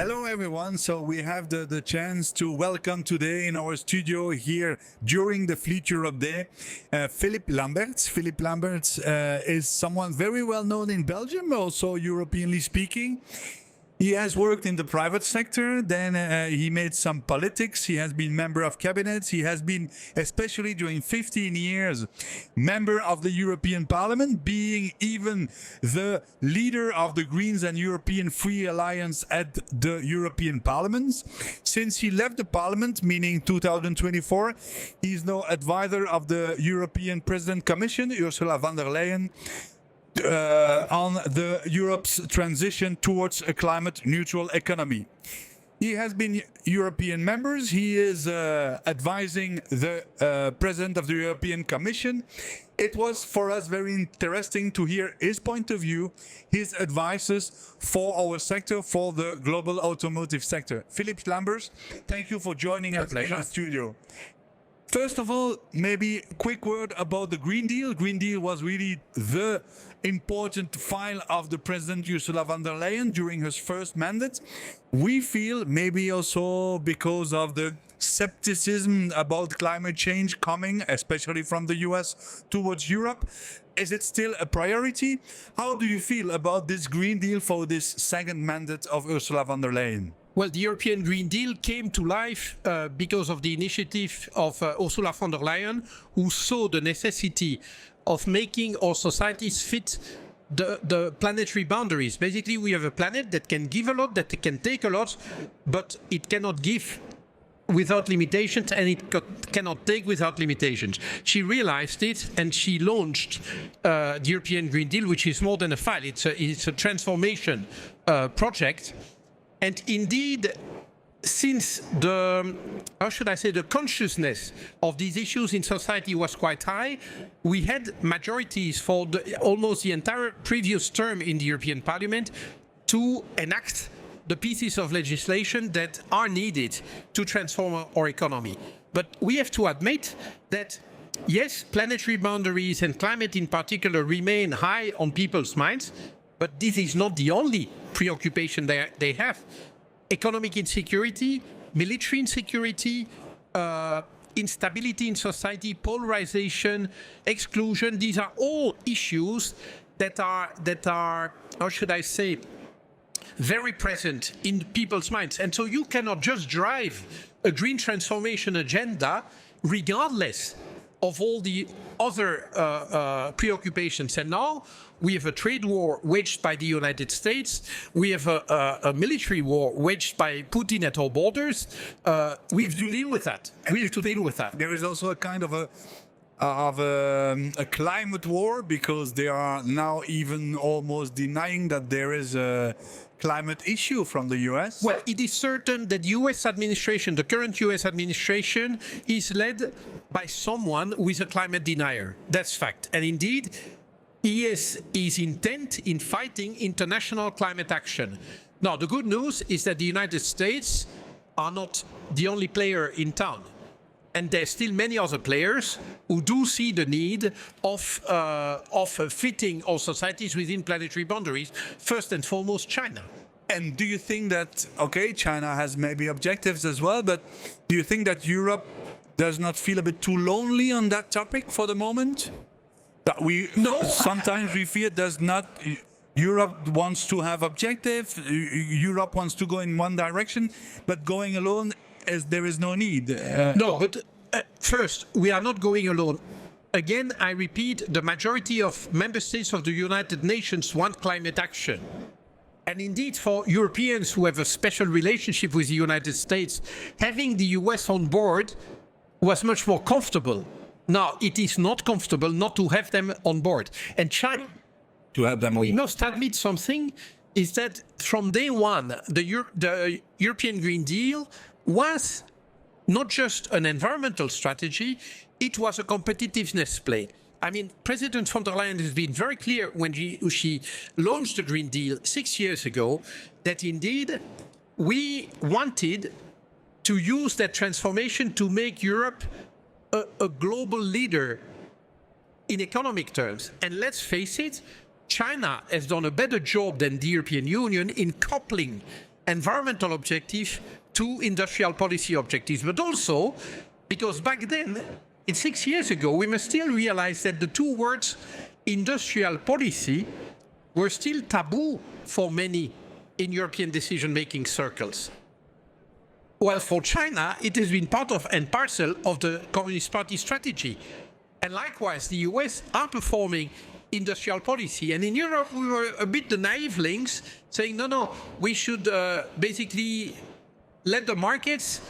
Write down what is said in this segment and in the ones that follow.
Hello, everyone. So we have the chance to welcome today in our studio here during the Future of Day, Philippe Lamberts. Philippe Lamberts is someone very well known in Belgium, also Europeanly speaking. He has worked in the private sector, then he made some politics, he has been member of cabinets, he has been, especially during 15 years, member of the European Parliament, being even the leader of the Greens and European Free Alliance at the European Parliament. Since he left the Parliament, meaning 2024, he is now advisor of the European President Commission, Ursula von der Leyen, on the Europe's transition towards a climate neutral economy. He has been European members. He is advising the President of the European Commission. It was for us very interesting to hear his point of view, his advices for our sector, for the global automotive sector. Philippe Lamberts, thank you for joining us in the studio. First of all, maybe a quick word about the Green Deal. Green Deal was really the important file of the President Ursula von der Leyen during her first mandate. We feel maybe also because of the skepticism about climate change coming, especially from the US towards Europe. Is it still a priority? How do you feel about this Green Deal for this second mandate of Ursula von der Leyen? Well, the European Green Deal came to life because of the initiative of Ursula von der Leyen, who saw the necessity of making our societies fit the planetary boundaries. Basically, we have a planet that can give a lot, that can take a lot, but it cannot give without limitations, and it cannot take without limitations. She realized it, and she launched the European Green Deal, which is more than a file. It's a transformation project. And indeed, since the consciousness of these issues in society was quite high, we had majorities for almost the entire previous term in the European Parliament to enact the pieces of legislation that are needed to transform our economy. But we have to admit that, yes, planetary boundaries and climate in particular remain high on people's minds, but this is not the only preoccupation they have. Economic insecurity, military insecurity, instability in society, polarization, exclusion, these are all issues that are, how should I say, very present in people's minds. And so you cannot just drive a green transformation agenda regardless of all the other preoccupations. And now we have a trade war waged by the United States. We have a military war waged by Putin at our borders. We have to deal with that. There is also a kind of a climate war, because they are now even almost denying that there is a climate issue from the US. Well, it is certain that the current US administration is led by someone who is a climate denier. That's fact. And indeed, he is intent in fighting international climate action. Now, the good news is that the United States are not the only player in town. And there's still many other players who do see the need of fitting our societies within planetary boundaries, first and foremost China. And do you think that, okay, China has maybe objectives as well, but do you think that Europe does not feel a bit too lonely on that topic for the moment? That sometimes we fear Europe wants to have objectives, Europe wants to go in one direction, but going alone, there is no need. No, but first, we are not going alone. Again, I repeat, the majority of member states of the United Nations want climate action. And indeed, for Europeans who have a special relationship with the United States, having the US on board was much more comfortable. Now, it is not comfortable not to have them on board. And China, to have them, we must admit something, is that from day one, the European Green Deal was not just an environmental strategy, it was a competitiveness play. I mean, President von der Leyen has been very clear when she launched the Green Deal 6 years ago that indeed we wanted to use that transformation to make Europe a global leader in economic terms. And let's face it, China has done a better job than the European Union in coupling environmental objective to industrial policy objectives, but also because back then, in 6 years ago, we must still realize that the two words industrial policy were still taboo for many in European decision-making circles. Well, for China, it has been part of and parcel of the Communist Party strategy. And likewise, the US are performing industrial policy. And in Europe, we were a bit the naive links saying, no, we should basically let the markets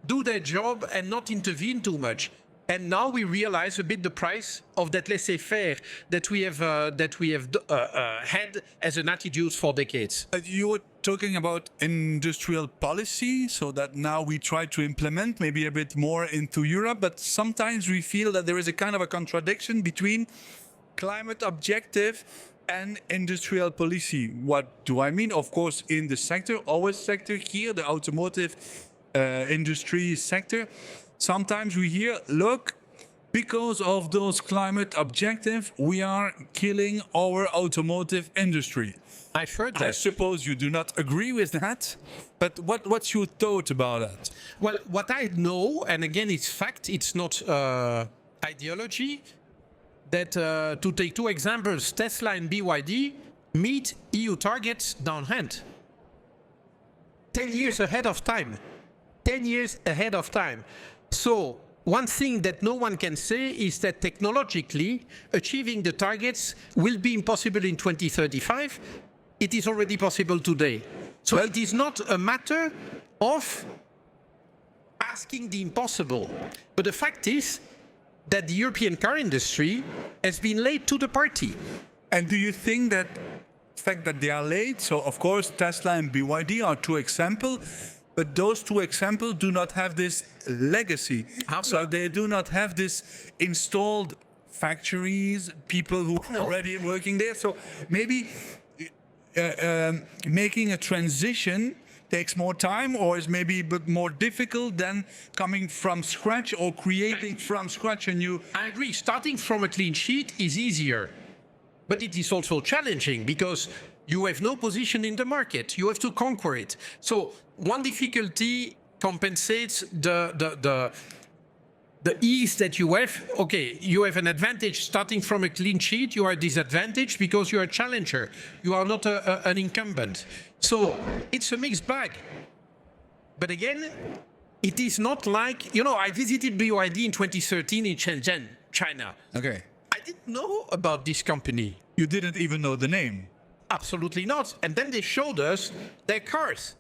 do their job and not intervene too much. And now we realize a bit the price of that laissez-faire that we have had as an attitude for decades. You were talking about industrial policy, so that now we try to implement maybe a bit more into Europe, but sometimes we feel that there is a kind of a contradiction between climate objective and industrial policy. What do I mean? Of course, in the sector, our sector here, the automotive industry sector, sometimes we hear, look, because of those climate objectives, we are killing our automotive industry. I've heard that. I suppose you do not agree with that, but what's your thought about that? Well, what I know, and again, it's fact, it's not ideology, that to take two examples, Tesla and BYD meet EU targets downhand. 10 years ahead of time. 10 years ahead of time. So one thing that no one can say is that technologically achieving the targets will be impossible in 2035. It is already possible today. So it is not a matter of asking the impossible. But the fact is that the European car industry has been late to the party. And do you think that the fact that they are late, so of course Tesla and BYD are two examples, but those two examples do not have this legacy. So they do not have this installed factories, people who are already working there. So maybe making a transition takes more time, or is maybe a bit more difficult than coming from scratch or creating from scratch a new... I agree. Starting from a clean sheet is easier, but it is also challenging because you have no position in the market. You have to conquer it. So one difficulty compensates the ease that you have. Okay, you have an advantage starting from a clean sheet. You are disadvantaged because you are a challenger. You are not an incumbent. So it's a mixed bag. But again, it is not like, I visited BYD in 2013 in Shenzhen, China. Okay. I didn't know about this company. You didn't even know the name? Absolutely not. And then they showed us their cars.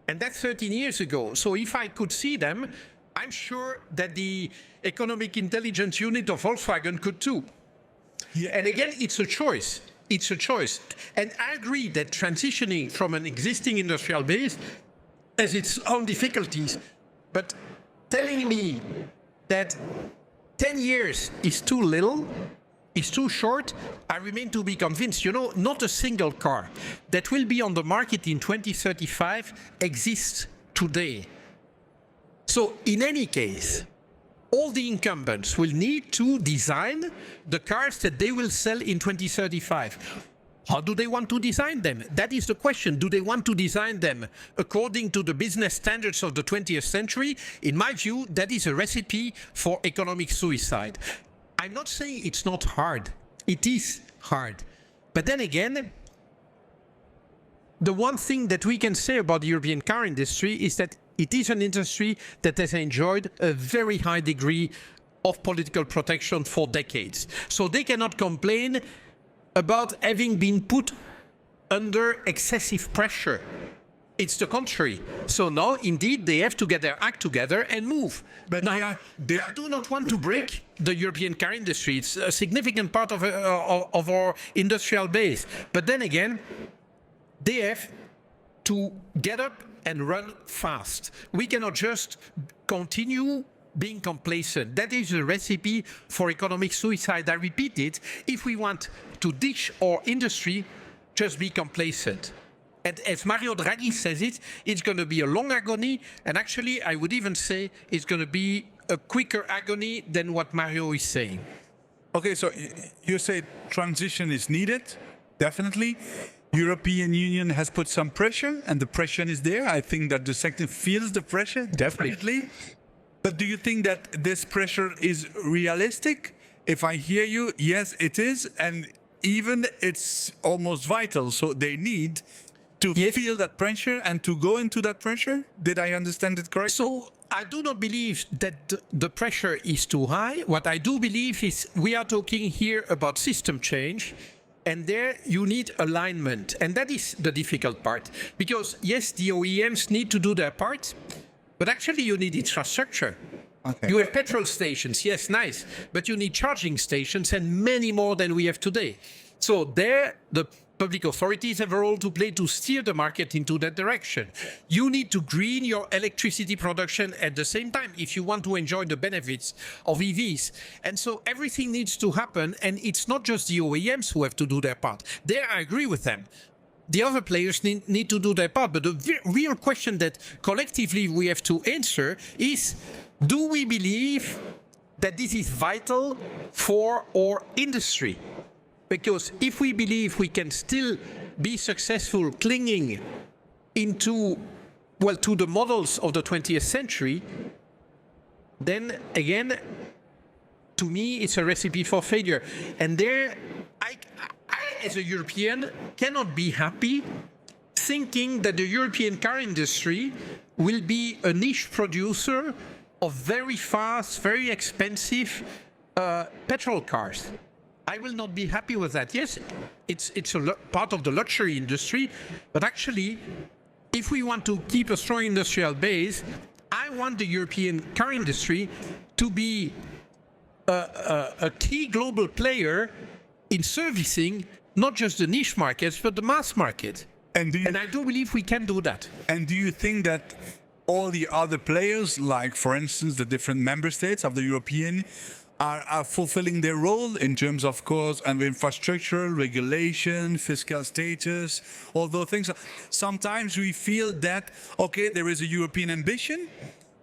And that's 13 years ago. So if I could see them, I'm sure that the economic intelligence unit of Volkswagen could too. Yeah. And again, it's a choice. It's a choice. And I agree that transitioning from an existing industrial base has its own difficulties. But telling me that 10 years is too little, is too short, I remain to be convinced. Not a single car that will be on the market in 2035 exists today. So in any case, all the incumbents will need to design the cars that they will sell in 2035. How do they want to design them? That is the question. Do they want to design them according to the business standards of the 20th century? In my view, that is a recipe for economic suicide. I'm not saying it's not hard. It is hard. But then again, the one thing that we can say about the European car industry is that it is an industry that has enjoyed a very high degree of political protection for decades. So they cannot complain about having been put under excessive pressure. It's the contrary. So now, indeed, they have to get their act together and move. But now, they do not want to break the European car industry. It's a significant part of our industrial base. But then again, they have to get up and run fast. We cannot just continue being complacent. That is a recipe for economic suicide. I repeat it. If we want to ditch our industry, just be complacent. And as Mario Draghi says it, it's going to be a long agony. And actually, I would even say it's going to be a quicker agony than what Mario is saying. Okay, so you say transition is needed, definitely. European Union has put some pressure, and the pressure is there. I think that the sector feels the pressure, definitely. But do you think that this pressure is realistic? If I hear you, yes, it is, and even it's almost vital. So they need to feel that pressure and to go into that pressure. Did I understand it correctly? So I do not believe that the pressure is too high. What I do believe is we are talking here about system change. And there you need alignment. And that is the difficult part. Because yes, the OEMs need to do their part, but actually you need infrastructure. Okay. You have petrol stations, yes, nice. But you need charging stations and many more than we have today. So there, the public authorities have a role to play to steer the market into that direction. You need to green your electricity production at the same time if you want to enjoy the benefits of EVs. And so everything needs to happen, and it's not just the OEMs who have to do their part. There, I agree with them. The other players need to do their part. But the real question that collectively we have to answer is, do we believe that this is vital for our industry? Because if we believe we can still be successful clinging into, well, to the models of the 20th century, then again, to me, it's a recipe for failure. And there, I as a European, cannot be happy thinking that the European car industry will be a niche producer of very fast, very expensive petrol cars. I will not be happy with that. Yes, it's a part of the luxury industry, but actually, if we want to keep a strong industrial base, I want the European car industry to be a key global player in servicing not just the niche markets, but the mass market. And I do believe we can do that. And do you think that all the other players, like, for instance, the different member states of the European, are fulfilling their role in terms, of course, and infrastructure, regulation, fiscal status, all those things? Sometimes we feel that, okay, there is a European ambition,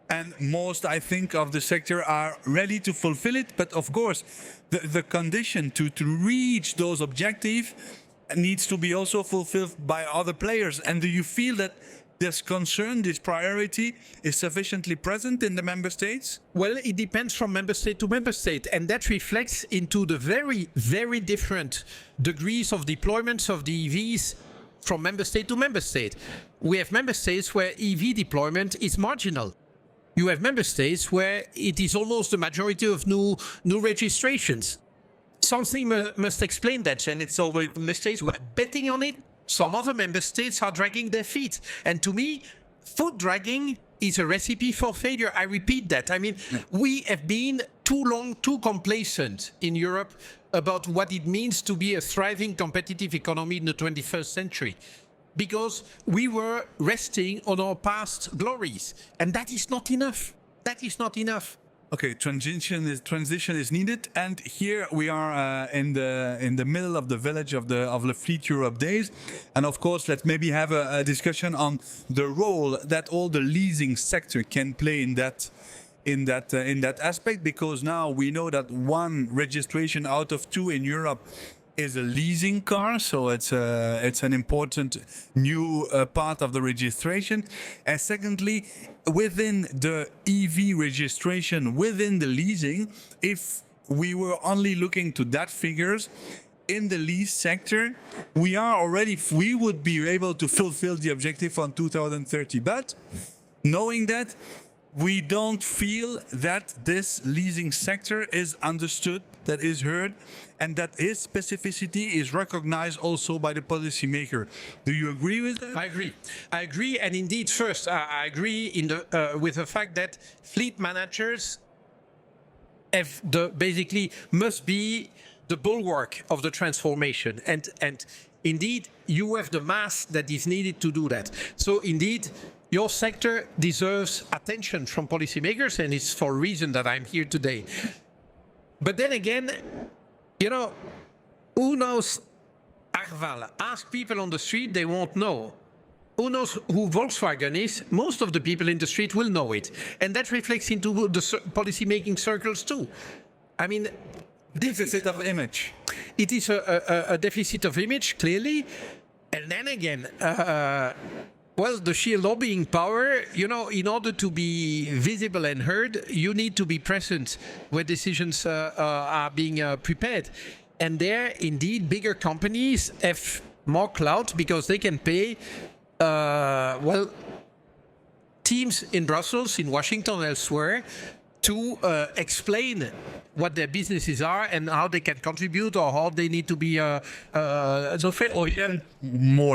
and most, I think, of the sector are ready to fulfill it. But of course, the condition to reach those objectives needs to be also fulfilled by other players. And do you feel that this concern, this priority is sufficiently present in the member states? Well, it depends from member state to member state, and that reflects into the very, very different degrees of deployments of the EVs from member state to member state. We have member states where EV deployment is marginal. You have member states where it is almost the majority of new registrations. Something must explain that, and it's always member states who are betting on it. Some other member states are dragging their feet. And to me, foot dragging is a recipe for failure. I repeat that. I mean, we have been too long, too complacent in Europe about what it means to be a thriving, competitive economy in the 21st century. Because we were resting on our past glories. And that is not enough. That is not enough. Okay, transition is needed, and here we are in the middle of the village of the Fleet Europe days, and of course, let's maybe have a discussion on the role that all the leasing sector can play in that aspect, because now we know that one registration out of two in Europe is a leasing car, so it's an important new part of the registration. And secondly, within the EV registration, within the leasing, if we were only looking to that figures, in the lease sector, we would be able to fulfill the objective on 2030. But knowing that, we don't feel that this leasing sector is understood, that is heard, and that its specificity is recognized also by the policymaker. Do you agree with that? I agree, and indeed, first, I agree with the fact that fleet managers basically must be the bulwark of the transformation, and indeed, you have the mass that is needed to do that. So indeed, your sector deserves attention from policymakers, and it's for a reason that I'm here today. But then again, you know, who knows Arval? Ask people on the street, they won't know. Who knows who Volkswagen is? Most of the people in the street will know it. And that reflects into the policy-making circles too. I mean, deficit of image. It is a deficit of image, clearly. And then again, well, the sheer lobbying power, you know, in order to be visible and heard, you need to be present where decisions are being prepared. And there, indeed, bigger companies have more clout because they can pay, well, teams in Brussels, in Washington, elsewhere, to explain what their businesses are and how they can contribute or how they need to be More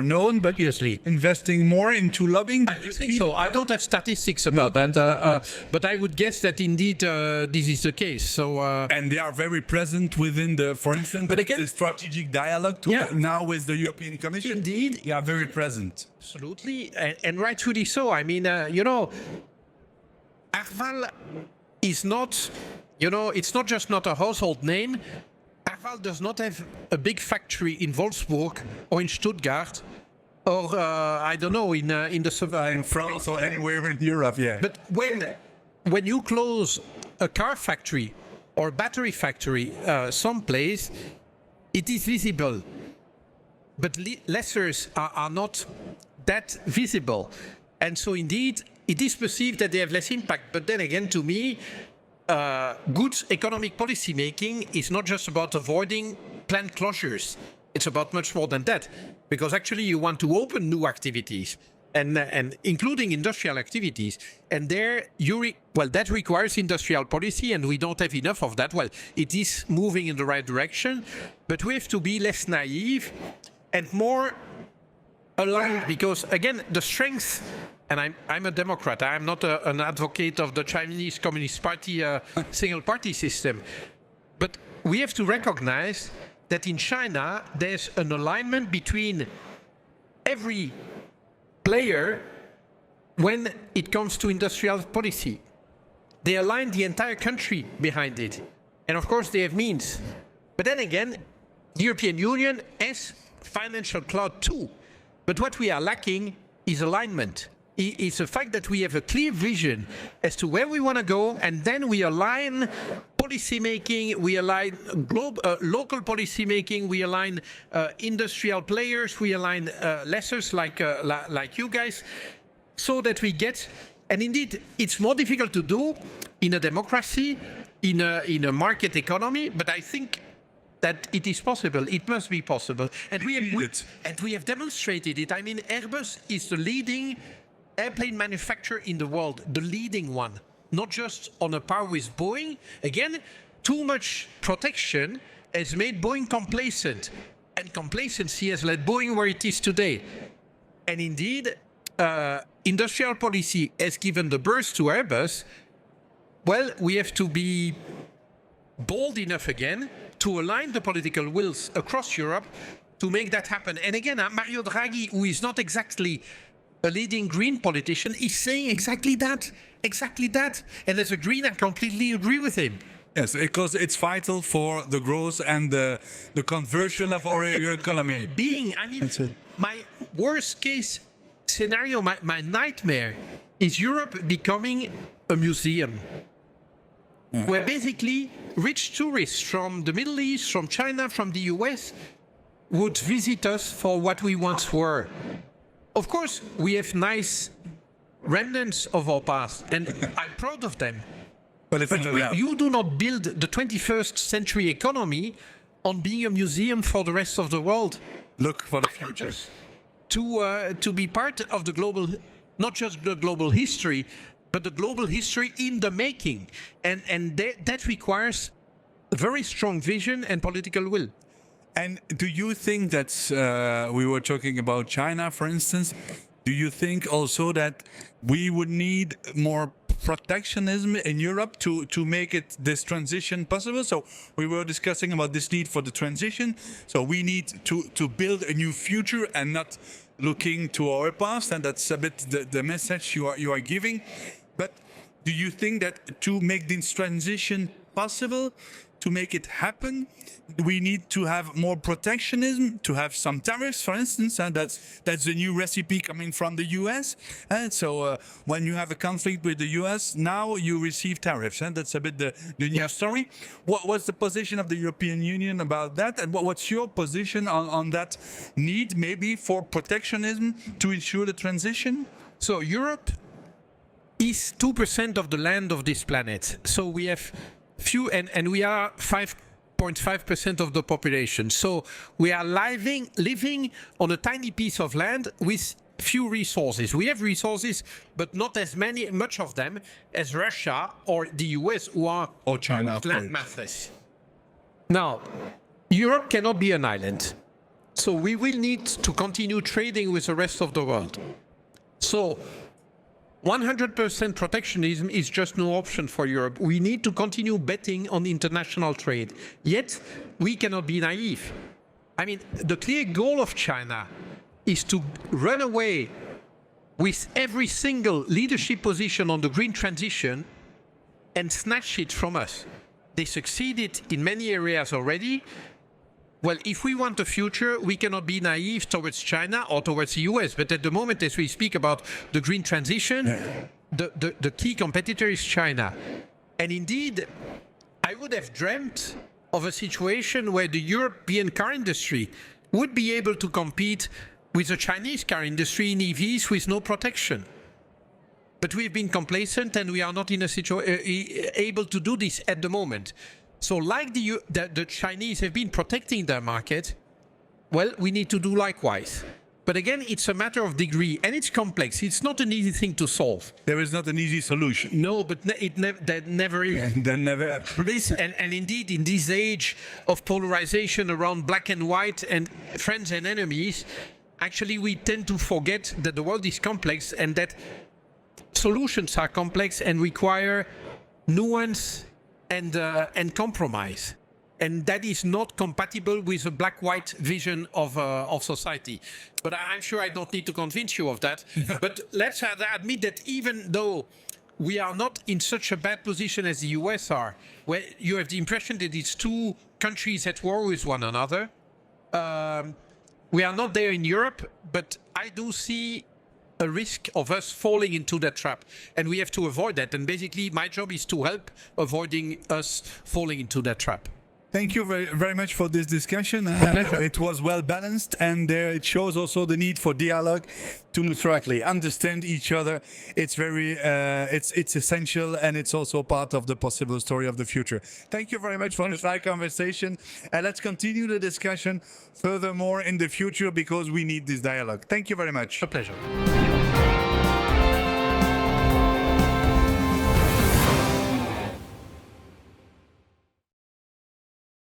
known, but obviously. investing more into lobbying. I think so. I don't have statistics about that, but I would guess that indeed this is the case. So, And they are very present within the, for instance, But again- the strategic dialogue Yeah. now with the European Commission. Indeed. They are very present. absolutely, and rightfully so. I mean, you know, Arval is not, you know, it's not just not a household name. Arval does not have a big factory in Wolfsburg or in Stuttgart or I don't know in the In France or anywhere in Europe, yeah. But when you close a car factory or battery factory someplace, it is visible. But lessers are not that visible. And so indeed, it is perceived that they have less impact. But then again, to me, good economic policy making is not just about avoiding plant closures. It's about much more than that. Because actually you want to open new activities and including industrial activities. And there, that requires industrial policy, and we don't have enough of that. Well, it is moving in the right direction, but we have to be less naive and more aligned, because again, the strength, and I'm a Democrat, I'm not an advocate of the Chinese Communist Party single party system, but we have to recognize that in China there's an alignment between every player when it comes to industrial policy. They align the entire country behind it, and of course they have means. But then again, the European Union has financial clout too. But what we are lacking is alignment. It's the fact that we have a clear vision as to where we want to go, and then we align policy making, we align local policy making, we align industrial players, we align lessers like you guys, so that we get. And indeed, it's more difficult to do in a democracy, in a market economy. But I think that it is possible. It must be possible, and we have demonstrated it. I mean, Airbus is the leading airplane manufacturer in the world, the leading one, not just on a par with Boeing. Again, too much protection has made Boeing complacent, and complacency has led Boeing where it is today. And indeed, industrial policy has given the birth to Airbus. Well, we have to be bold enough again to align the political wills across Europe to make that happen. And again, Mario Draghi, who is not exactly a leading green politician, is saying exactly that. And as a green, I completely agree with him. Yes, because it's vital for the growth and the conversion of our economy. My worst case scenario, my nightmare is Europe becoming a museum. Where basically rich tourists from the Middle East, from China, from the US would visit us for what we once were. Of course, we have nice remnants of our past, and I'm proud of them. But You do not build the 21st century economy on being a museum for the rest of the world. Look for the future. To be part of the global, not just the global history, but the global history in the making. And that requires a very strong vision and political will. And do you think that we were talking about China, for instance? Do you think also that we would need more protectionism in Europe to make this transition possible? So we were discussing about this need for the transition. So we need to build a new future and not looking to our past. And that's a bit the message you are giving. But do you think that to make this transition possible, to make it happen, we need to have more protectionism, to have some tariffs, for instance, and that's the new recipe coming from the US. And so when you have a conflict with the US, now you receive tariffs, and that's a bit the new story. What's the position of the European Union about that, and what's your position on that need maybe for protectionism to ensure the transition? So Europe is 2% of the land of this planet. So we have few, and we are 5.5% of the population. So we are living on a tiny piece of land with few resources. We have resources, but not as much of them as Russia or the US, who are Or China, land masses. Now, Europe cannot be an island. So we will need to continue trading with the rest of the world. So 100% protectionism is just no option for Europe. We need to continue betting on international trade. Yet, we cannot be naive. I mean, the clear goal of China is to run away with every single leadership position on the green transition and snatch it from us. They succeeded in many areas already. Well, if we want a future, we cannot be naive towards China or towards the US. But at the moment, as we speak about the green transition, the key competitor is China. And indeed, I would have dreamt of a situation where the European car industry would be able to compete with the Chinese car industry in EVs with no protection. But we've been complacent and we are not in a able to do this at the moment. So like the Chinese have been protecting their market, well, we need to do likewise. But again, it's a matter of degree and it's complex. It's not an easy thing to solve. There is not an easy solution. No, but that never is. Then never. And indeed, in this age of polarization around black and white and friends and enemies, actually we tend to forget that the world is complex and that solutions are complex and require nuance and compromise, and that is not compatible with a black-white vision of society. But I'm sure I don't need to convince you of that. But let's admit that even though we are not in such a bad position as the US are, where you have the impression that it's two countries at war with one another, we are not there in Europe, but I do see a risk of us falling into that trap, and we have to avoid that. And basically, my job is to help avoiding us falling into that trap. Thank you very, very much for this discussion. It was well balanced, and it shows also the need for dialogue to correctly understand each other. It's very, it's essential, and it's also part of the possible story of the future. Thank you very much for this nice conversation, and let's continue the discussion furthermore in the future because we need this dialogue. Thank you very much. A pleasure.